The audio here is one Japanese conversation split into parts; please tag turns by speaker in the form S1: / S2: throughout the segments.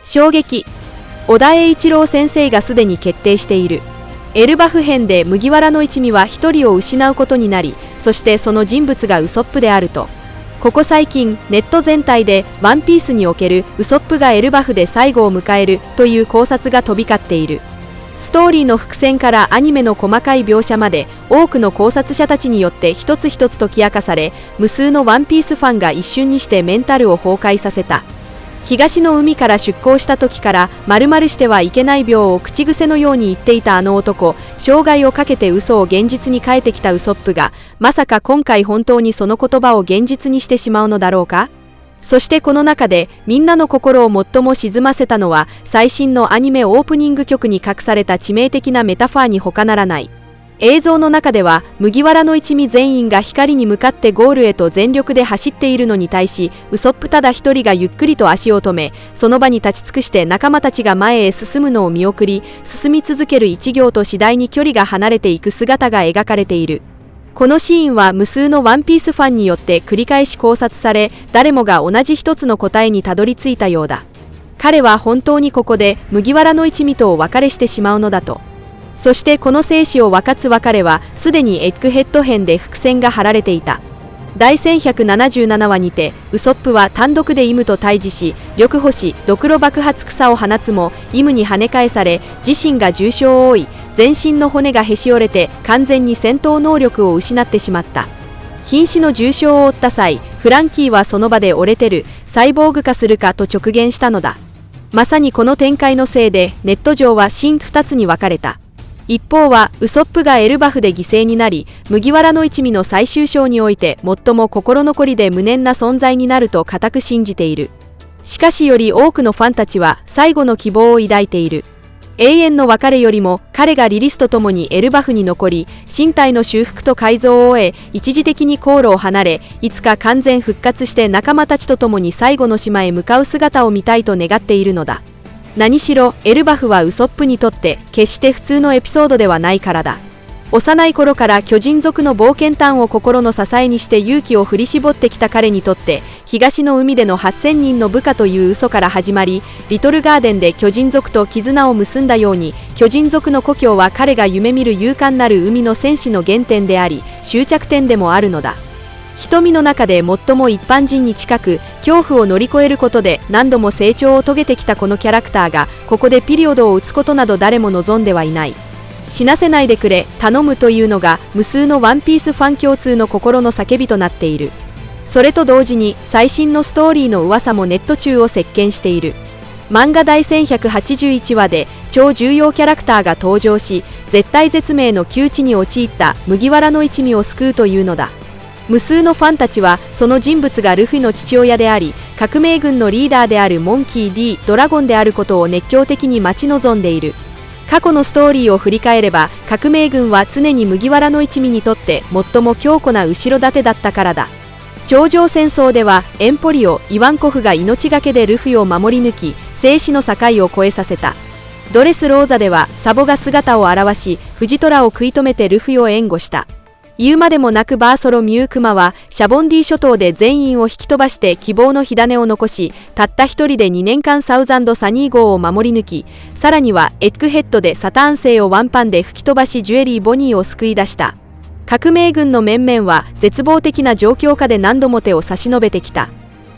S1: 衝撃。小田栄一郎先生がすでに決定している。エルバフ編で麦わらの一味は一人を失うことになり、そしてその人物がウソップであると。ここ最近ネット全体でワンピースにおけるウソップがエルバフで最後を迎えるという考察が飛び交っている。ストーリーの伏線からアニメの細かい描写まで多くの考察者たちによって一つ一つ解き明かされ、無数のワンピースファンが一瞬にしてメンタルを崩壊させた。東の海から出港した時から〇〇してはいけない病を口癖のように言っていたあの男、生涯をかけて嘘を現実に変えてきたウソップが、まさか今回本当にその言葉を現実にしてしまうのだろうか。そしてこの中でみんなの心を最も沈ませたのは、最新のアニメオープニング曲に隠された致命的なメタファーに他ならない。映像の中では麦わらの一味全員が光に向かってゴールへと全力で走っているのに対し、ウソップただ一人がゆっくりと足を止め、その場に立ち尽くして仲間たちが前へ進むのを見送り、進み続ける一行と次第に距離が離れていく姿が描かれている。このシーンは無数のワンピースファンによって繰り返し考察され、誰もが同じ一つの答えにたどり着いたようだ。彼は本当にここで麦わらの一味とお別れしてしまうのだと。そしてこの生死を分かつ別れはすでにエッグヘッド編で伏線が張られていた。第1177話にてウソップは単独でイムと対峙し、緑星ドクロ爆発草を放つもイムに跳ね返され、自身が重傷を負い、全身の骨がへし折れて完全に戦闘能力を失ってしまった。瀕死の重傷を負った際、フランキーはその場で折れてる、サイボーグ化するかと直言したのだ。まさにこの展開のせいでネット上は真2つに分かれた。一方はウソップがエルバフで犠牲になり、麦わらの一味の最終章において最も心残りで無念な存在になると固く信じている。しかしより多くのファンたちは最後の希望を抱いている。永遠の別れよりも彼がリリスと共にエルバフに残り、身体の修復と改造を終え、一時的に航路を離れ、いつか完全復活して仲間たちと共に最後の島へ向かう姿を見たいと願っているのだ。何しろエルバフはウソップにとって決して普通のエピソードではないからだ。幼い頃から巨人族の冒険譚を心の支えにして勇気を振り絞ってきた彼にとって、東の海での8000人の部下という嘘から始まり、リトルガーデンで巨人族と絆を結んだように、巨人族の故郷は彼が夢見る勇敢なる海の戦士の原点であり、終着点でもあるのだ。瞳の中で最も一般人に近く、恐怖を乗り越えることで何度も成長を遂げてきたこのキャラクターが、ここでピリオドを打つことなど誰も望んではいない。死なせないでくれ、頼むというのが無数のワンピースファン共通の心の叫びとなっている。それと同時に最新のストーリーの噂もネット中を席巻している。漫画第1181話で超重要キャラクターが登場し、絶体絶命の窮地に陥った麦わらの一味を救うというのだ。無数のファンたちはその人物がルフィの父親であり、革命軍のリーダーであるモンキー D ドラゴンであることを熱狂的に待ち望んでいる。過去のストーリーを振り返れば、革命軍は常に麦わらの一味にとって最も強固な後ろ盾だったからだ。頂上戦争ではエンポリオ・イワンコフが命がけでルフィを守り抜き、生死の境を越えさせた。ドレスローザではサボが姿を現し、藤虎を食い止めてルフィを援護した。言うまでもなくバーソロミュークマはシャボンディ諸島で全員を引き飛ばして希望の火種を残し、たった一人で2年間サウザンドサニー号を守り抜き、さらにはエッグヘッドでサターン星をワンパンで吹き飛ばしジュエリー・ボニーを救い出した。革命軍の面々は絶望的な状況下で何度も手を差し伸べてきた。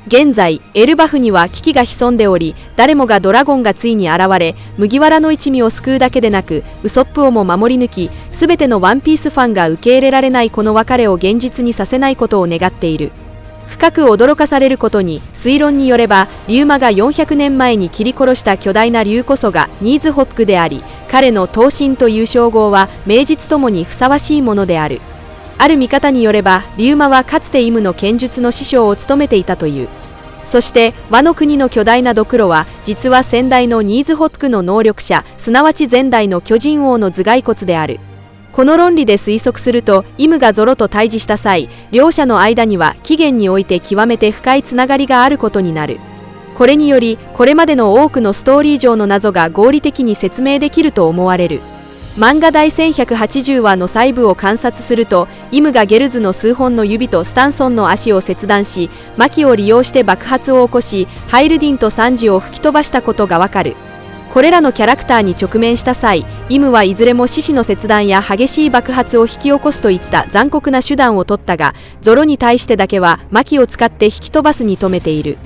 S1: 現在エルバフには危機が潜んでおり、誰もがドラゴンがついに現れ、麦わらの一味を救うだけでなくウソップをも守り抜き、全てのワンピースファンが受け入れられないこの別れを現実にさせないことを願っている。深く驚かされることに、推論によればリュウマが400年前に切り殺した巨大な竜こそがニーズホックであり、彼の闘神という称号は名実ともにふさわしいものである。ある見方によればリュウマはかつてイムの剣術の師匠を務めていたという。そしてワノ国の巨大なドクロは実は先代のニーズホックの能力者、すなわち前代の巨人王の頭蓋骨である。この論理で推測すると、イムがゾロと対峙した際、両者の間には起源において極めて深いつながりがあることになる。これによりこれまでの多くのストーリー上の謎が合理的に説明できると思われる。漫画第1180話の細部を観察すると、イムがゲルズの数本の指とスタンソンの足を切断し、薪を利用して爆発を起こし、ハイルディンとサンジを吹き飛ばしたことがわかる。これらのキャラクターに直面した際、イムはいずれも獅子の切断や激しい爆発を引き起こすといった残酷な手段を取ったが、ゾロに対してだけは薪を使って引き飛ばすに止めている。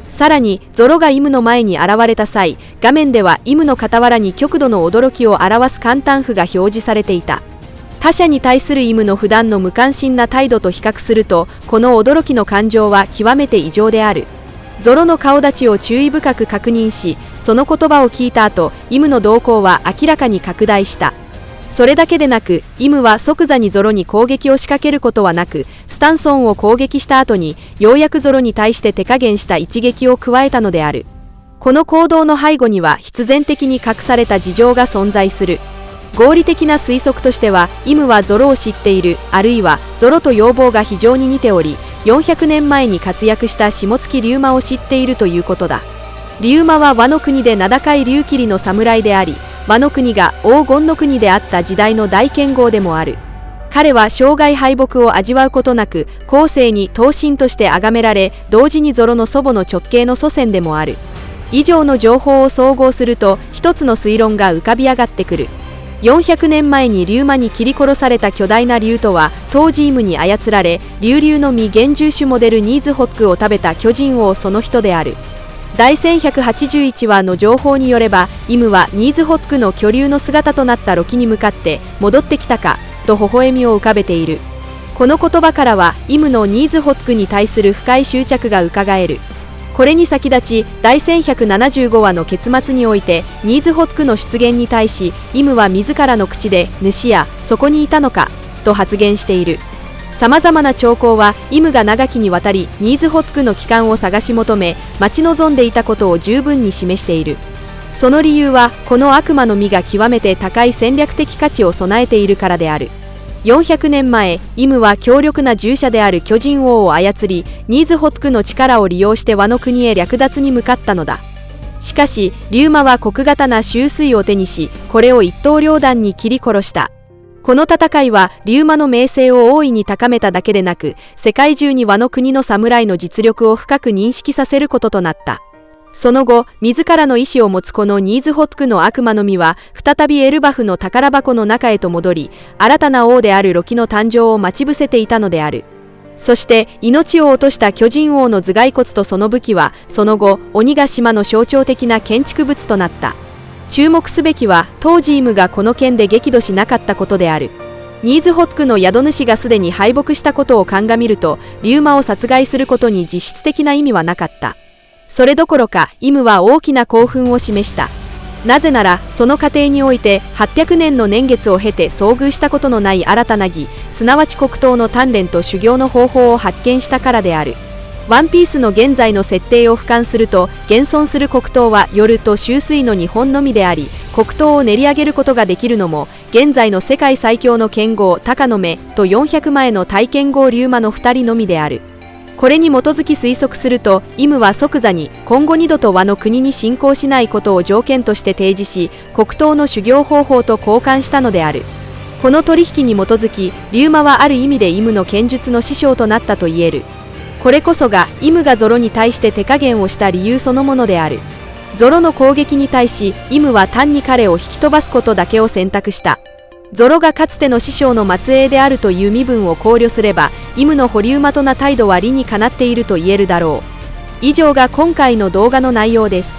S1: さらにゾロがイムの前に現れた際、画面ではイムの傍らに極度の驚きを表す簡単符が表示されていた。他者に対するイムの普段の無関心な態度と比較すると、この驚きの感情は極めて異常である。ゾロの顔立ちを注意深く確認し、その言葉を聞いた後、イムの動向は明らかに拡大した。それだけでなく、イムは即座にゾロに攻撃を仕掛けることはなく、スタンソンを攻撃した後にようやくゾロに対して手加減した一撃を加えたのである。この行動の背後には必然的に隠された事情が存在する。合理的な推測としては、イムはゾロを知っている、あるいはゾロと容貌が非常に似ており、400年前に活躍した下月龍馬を知っているということだ。龍馬は倭の国で名高い龍切の侍であり、倭の国が黄金の国であった時代の大剣豪でもある。彼は生涯敗北を味わうことなく、後世に刀身として崇められ、同時にゾロの祖母の直系の祖先でもある。以上の情報を総合すると、一つの推論が浮かび上がってくる。400年前に龍馬に切り殺された巨大な竜とは、当時イムに操られ、竜竜の実幻獣種モデルニーズホックを食べた巨人王その人である。第1181話の情報によれば、イムはニーズホックの巨竜の姿となったロキに向かって戻ってきたかと微笑みを浮かべている。この言葉からはイムのニーズホックに対する深い執着がうかがえる。これに先立ち第1175話の結末において、ニーズホックの出現に対しイムは自らの口で主やそこにいたのかと発言している。さまざまな兆候はイムが長きにわたりニーズホックの帰還を探し求め待ち望んでいたことを十分に示している。その理由はこの悪魔の実が極めて高い戦略的価値を備えているからである。400年前、イムは強力な従者である巨人王を操り、ニーズホックの力を利用して倭の国へ略奪に向かったのだ。しかし、龍馬は酷型な秋水を手にし、これを一刀両断に切り殺した。この戦いは、龍馬の名声を大いに高めただけでなく、世界中に倭の国の侍の実力を深く認識させることとなった。その後、自らの意志を持つこのニーズホックの悪魔の実は、再びエルバフの宝箱の中へと戻り、新たな王であるロキの誕生を待ち伏せていたのである。そして、命を落とした巨人王の頭蓋骨とその武器は、その後、鬼ヶ島の象徴的な建築物となった。注目すべきは、当時イムがこの件で激怒しなかったことである。ニーズホックの宿主がすでに敗北したことを鑑みると、龍馬を殺害することに実質的な意味はなかった。それどころか、イムは大きな興奮を示した。なぜなら、その過程において、800年の年月を経て遭遇したことのない新たな儀、すなわち黒刀の鍛錬と修行の方法を発見したからである。ワンピースの現在の設定を俯瞰すると、現存する黒刀は夜と秋水の2本のみであり、黒刀を練り上げることができるのも、現在の世界最強の剣豪、鷹の目と400前の大剣豪龍馬の2人のみである。これに基づき推測すると、イムは即座に今後二度と倭の国に侵攻しないことを条件として提示し、黒刀の修行方法と交換したのである。この取引に基づき、龍馬はある意味でイムの剣術の師匠となったと言える。これこそがイムがゾロに対して手加減をした理由そのものである。ゾロの攻撃に対し、イムは単に彼を引き飛ばすことだけを選択した。ゾロがかつての師匠の末裔であるという身分を考慮すれば、イムの保留的な態度は理にかなっていると言えるだろう。以上が今回の動画の内容です。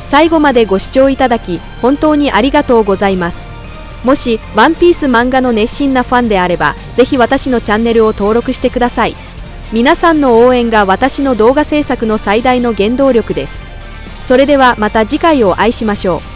S1: 最後までご視聴いただき、本当にありがとうございます。もし、ワンピース漫画の熱心なファンであれば、ぜひ私のチャンネルを登録してください。皆さんの応援が私の動画制作の最大の原動力です。それではまた次回をお会いしましょう。